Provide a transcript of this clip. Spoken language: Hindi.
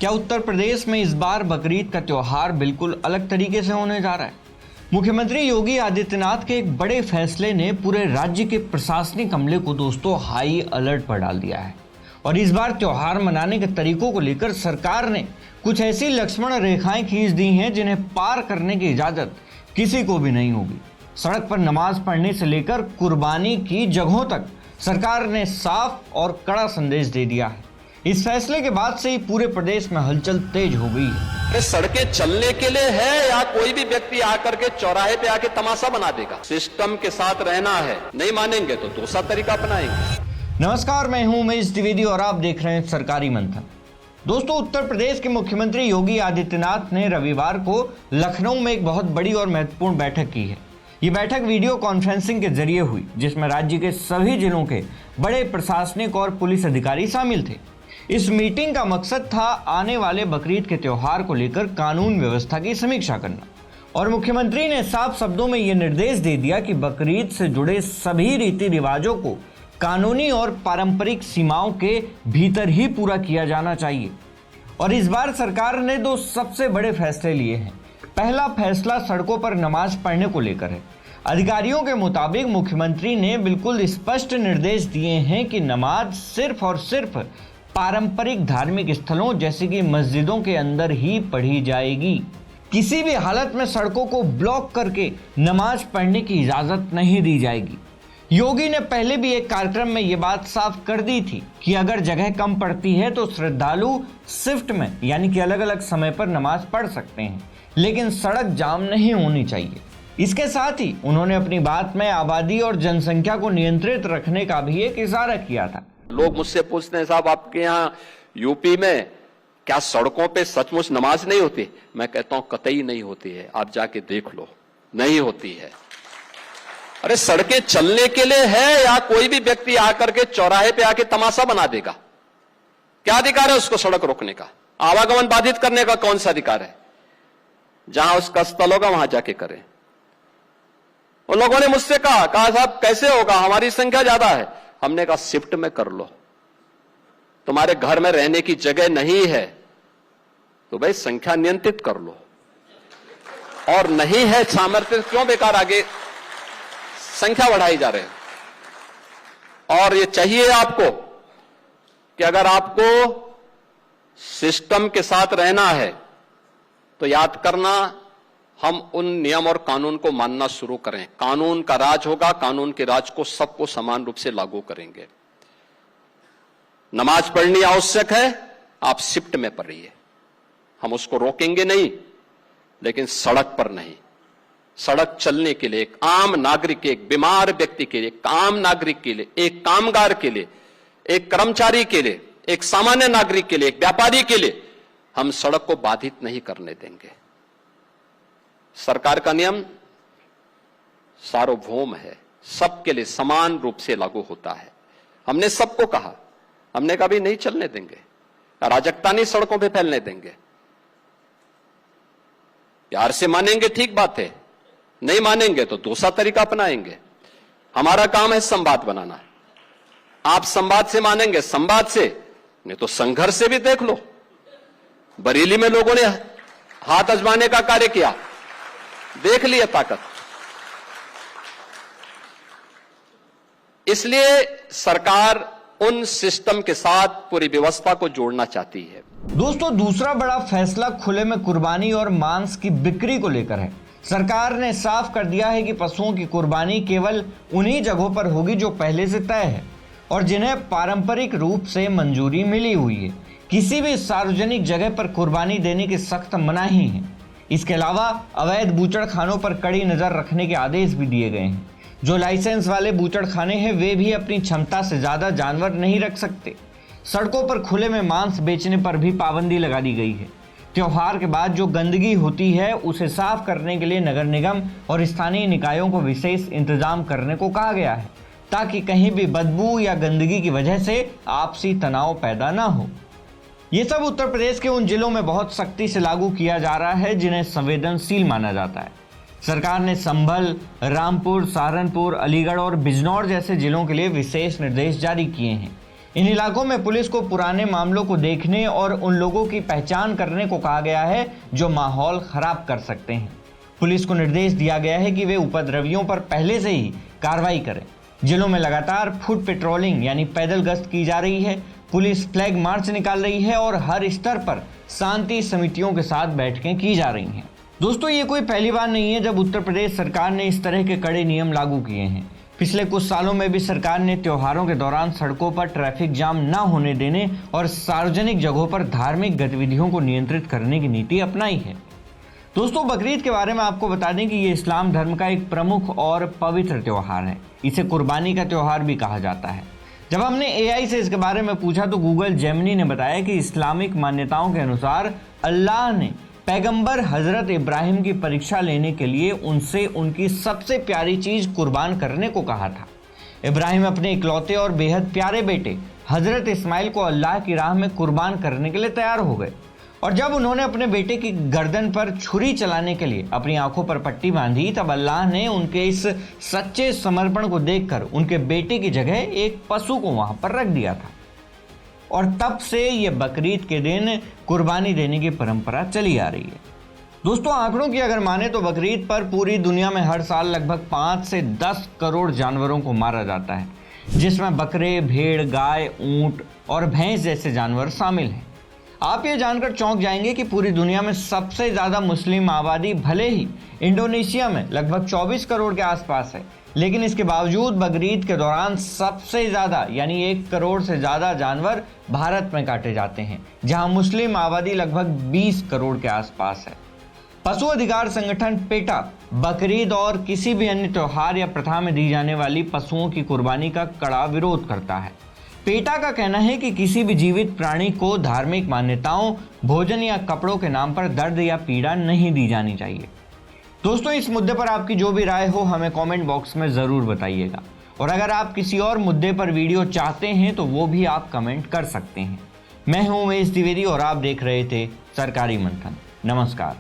क्या उत्तर प्रदेश में इस बार बकरीद का त्योहार बिल्कुल अलग तरीके से होने जा रहा है? मुख्यमंत्री योगी आदित्यनाथ के एक बड़े फैसले ने पूरे राज्य के प्रशासनिक अमले को दोस्तों हाई अलर्ट पर डाल दिया है। और इस बार त्योहार मनाने के तरीकों को लेकर सरकार ने कुछ ऐसी लक्ष्मण रेखाएं खींच दी हैं जिन्हें पार करने की इजाजत किसी को भी नहीं होगी। सड़क पर नमाज पढ़ने से लेकर कुर्बानी की जगहों तक सरकार ने साफ और कड़ा संदेश दे दिया है। इस फैसले के बाद से ही पूरे प्रदेश में हलचल तेज हो गई है। सड़कें चलने के लिए है या कोई भी व्यक्ति आकर के चौराहे पे आके तमाशा बना देगा? सिस्टम के साथ रहना है, नहीं मानेंगे तो दूसरा तरीका अपनाएंगे। नमस्कार, मैं हूं उमेश द्विवेदी और आप देख रहे हैं सरकारी मंथन। दोस्तों, उत्तर प्रदेश के मुख्यमंत्री योगी आदित्यनाथ ने रविवार को लखनऊ में एक बहुत बड़ी और महत्वपूर्ण बैठक की है। ये बैठक वीडियो कॉन्फ्रेंसिंग के जरिए हुई, जिसमें राज्य के सभी जिलों के बड़े प्रशासनिक और पुलिस अधिकारी शामिल थे। इस मीटिंग का मकसद था आने वाले बकरीद के त्योहार को लेकर कानून व्यवस्था की समीक्षा करना। और मुख्यमंत्री ने साफ शब्दों में यह निर्देश दे दिया कि बकरीद से जुड़े सभी रीति रिवाजों को कानूनी और पारंपरिक सीमाओं के भीतर ही पूरा किया जाना चाहिए। और इस बार सरकार ने दो सबसे बड़े फैसले लिए हैं। पहला फैसला सड़कों पर नमाज पढ़ने को लेकर है। अधिकारियों के मुताबिक मुख्यमंत्री ने बिल्कुल स्पष्ट निर्देश दिए हैं कि नमाज सिर्फ और सिर्फ पारंपरिक धार्मिक स्थलों जैसे कि मस्जिदों के अंदर ही पढ़ी जाएगी। किसी भी हालत में सड़कों को ब्लॉक करके नमाज पढ़ने की इजाजत नहीं दी जाएगी। योगी ने पहले भी एक कार्यक्रम में ये बात साफ कर दी थी कि अगर जगह कम पड़ती है तो श्रद्धालु शिफ्ट में यानी कि अलग अलग समय पर नमाज पढ़ सकते हैं, लेकिन सड़क जाम नहीं होनी चाहिए। इसके साथ ही उन्होंने अपनी बात में आबादी और जनसंख्या को नियंत्रित रखने का भी एक इशारा किया था। लोग मुझसे पूछते हैं, साहब आपके यहाँ यूपी में क्या सड़कों पे सचमुच नमाज नहीं होती? मैं कहता हूं कतई नहीं होती है, आप जाके देख लो, नहीं होती है। अरे सड़कें चलने के लिए है या कोई भी व्यक्ति आकर के चौराहे पे आके तमाशा बना देगा? क्या अधिकार है उसको सड़क रोकने का? आवागमन बाधित करने का कौन सा अधिकार है? जहां उसका स्थल होगा वहां जाके करें। उन लोगों ने मुझसे कहा साहब कैसे होगा, हमारी संख्या ज्यादा है। हमने कहा शिफ्ट में कर लो, तुम्हारे घर में रहने की जगह नहीं है तो भाई संख्या नियंत्रित कर लो, और नहीं है सामर्थ्य क्यों बेकार आगे संख्या बढ़ाई जा रहे हैं। और ये चाहिए आपको कि अगर आपको सिस्टम के साथ रहना है तो याद करना, हम उन नियम और कानून को मानना शुरू करें। कानून का राज होगा, कानून के राज को सबको समान रूप से लागू करेंगे। नमाज पढ़नी आवश्यक है, आप शिफ्ट में पढ़िए, हम उसको रोकेंगे नहीं, लेकिन सड़क पर नहीं। सड़क चलने के लिए एक आम नागरिक के, एक बीमार व्यक्ति के लिए, एक आम नागरिक के लिए, एक कामगार के लिए, एक कर्मचारी के लिए, एक सामान्य नागरिक के लिए, एक व्यापारी के लिए हम सड़क को बाधित नहीं करने देंगे। सरकार का नियम सार्वभौम है, सबके लिए समान रूप से लागू होता है। हमने सबको कहा, हमने कभी नहीं चलने देंगे, अराजकता नहीं सड़कों पे फैलने देंगे। प्यार से मानेंगे ठीक बात है, नहीं मानेंगे तो दूसरा तरीका अपनाएंगे। हमारा काम है संवाद बनाना। आप संवाद से मानेंगे, संवाद से, नहीं तो संघर्ष से भी देख लो। बरेली में लोगों ने हाथ आजमाने का कार्य किया, देख लिया ताकत। इसलिए सरकार उन सिस्टम के साथ पूरी व्यवस्था को जोड़ना चाहती है। दोस्तों, दूसरा बड़ा फैसला खुले में कुर्बानी और मांस की बिक्री को लेकर है। सरकार ने साफ कर दिया है कि पशुओं की कुर्बानी केवल उन्हीं जगहों पर होगी जो पहले से तय है और जिन्हें पारंपरिक रूप से मंजूरी मिली हुई है। किसी भी सार्वजनिक जगह पर कुर्बानी देने की सख्त मनाही है। इसके अलावा अवैध बूचड़खानों पर कड़ी नजर रखने के आदेश भी दिए गए हैं। जो लाइसेंस वाले बूचड़खाने हैं वे भी अपनी क्षमता से ज्यादा जानवर नहीं रख सकते। सड़कों पर खुले में मांस बेचने पर भी पाबंदी लगा दी गई है। त्योहार के बाद जो गंदगी होती है उसे साफ करने के लिए नगर निगम और स्थानीय निकायों को विशेष इंतजाम करने को कहा गया है, ताकि कहीं भी बदबू या गंदगी की वजह से आपसी तनाव पैदा ना हो। ये सब उत्तर प्रदेश के उन जिलों में बहुत सख्ती से लागू किया जा रहा है जिन्हें संवेदनशील माना जाता है। सरकार ने संभल, रामपुर, सहारनपुर, अलीगढ़ और बिजनौर जैसे जिलों के लिए विशेष निर्देश जारी किए हैं। इन इलाकों में पुलिस को पुराने मामलों को देखने और उन लोगों की पहचान करने को कहा गया है जो माहौल खराब कर सकते हैं। पुलिस को निर्देश दिया गया है कि वे उपद्रवियों पर पहले से ही कार्रवाई करें। जिलों में लगातार फुट पेट्रोलिंग यानी पैदल गश्त की जा रही है, पुलिस फ्लैग मार्च निकाल रही है और हर स्तर पर शांति समितियों के साथ बैठकें की जा रही हैं। दोस्तों, ये कोई पहली बार नहीं है जब उत्तर प्रदेश सरकार ने इस तरह के कड़े नियम लागू किए हैं। पिछले कुछ सालों में भी सरकार ने त्योहारों के दौरान सड़कों पर ट्रैफिक जाम न होने देने और सार्वजनिक जगहों पर धार्मिक गतिविधियों को नियंत्रित करने की नीति अपनाई है। दोस्तों, बकरीद के बारे में आपको बता दें कि ये इस्लाम धर्म का एक प्रमुख और पवित्र त्योहार है। इसे कुर्बानी का त्योहार भी कहा जाता है। जब हमने AI से इसके बारे में पूछा तो गूगल जेमिनी ने बताया कि इस्लामिक मान्यताओं के अनुसार अल्लाह ने पैगंबर हजरत इब्राहिम की परीक्षा लेने के लिए उनसे उनकी सबसे प्यारी चीज कुर्बान करने को कहा था। इब्राहिम अपने इकलौते और बेहद प्यारे बेटे हजरत इस्माइल को अल्लाह की राह में कुर्बान करने के लिए तैयार हो गए और जब उन्होंने अपने बेटे की गर्दन पर छुरी चलाने के लिए अपनी आंखों पर पट्टी बांधी तब अल्लाह ने उनके इस सच्चे समर्पण को देखकर उनके बेटे की जगह एक पशु को वहां पर रख दिया था और तब से ये बकरीद के दिन कुर्बानी देने की परंपरा चली आ रही है। दोस्तों, आंकड़ों की अगर माने तो बकरीद पर पूरी दुनिया में हर साल लगभग 5 से 10 करोड़ जानवरों को मारा जाता है, जिसमें बकरे, भेड़, गाय, ऊंट और भैंस जैसे जानवर शामिल हैं। आप ये जानकर चौंक जाएंगे कि पूरी दुनिया में सबसे ज्यादा मुस्लिम आबादी भले ही इंडोनेशिया में लगभग 24 करोड़ के आसपास है, लेकिन इसके बावजूद बकरीद के दौरान सबसे ज्यादा यानी 1 करोड़ से ज्यादा जानवर भारत में काटे जाते हैं, जहां मुस्लिम आबादी लगभग 20 करोड़ के आसपास है। पशु अधिकार संगठन पेटा बकरीद और किसी भी अन्य त्योहार या प्रथा में दी जाने वाली पशुओं की कुर्बानी का कड़ा विरोध करता है। पेटा का कहना है कि किसी भी जीवित प्राणी को धार्मिक मान्यताओं, भोजन या कपड़ों के नाम पर दर्द या पीड़ा नहीं दी जानी चाहिए। दोस्तों, इस मुद्दे पर आपकी जो भी राय हो हमें कमेंट बॉक्स में ज़रूर बताइएगा और अगर आप किसी और मुद्दे पर वीडियो चाहते हैं तो वो भी आप कमेंट कर सकते हैं। मैं हूं उमेश द्विवेदी और आप देख रहे थे सरकारी मंथन। नमस्कार।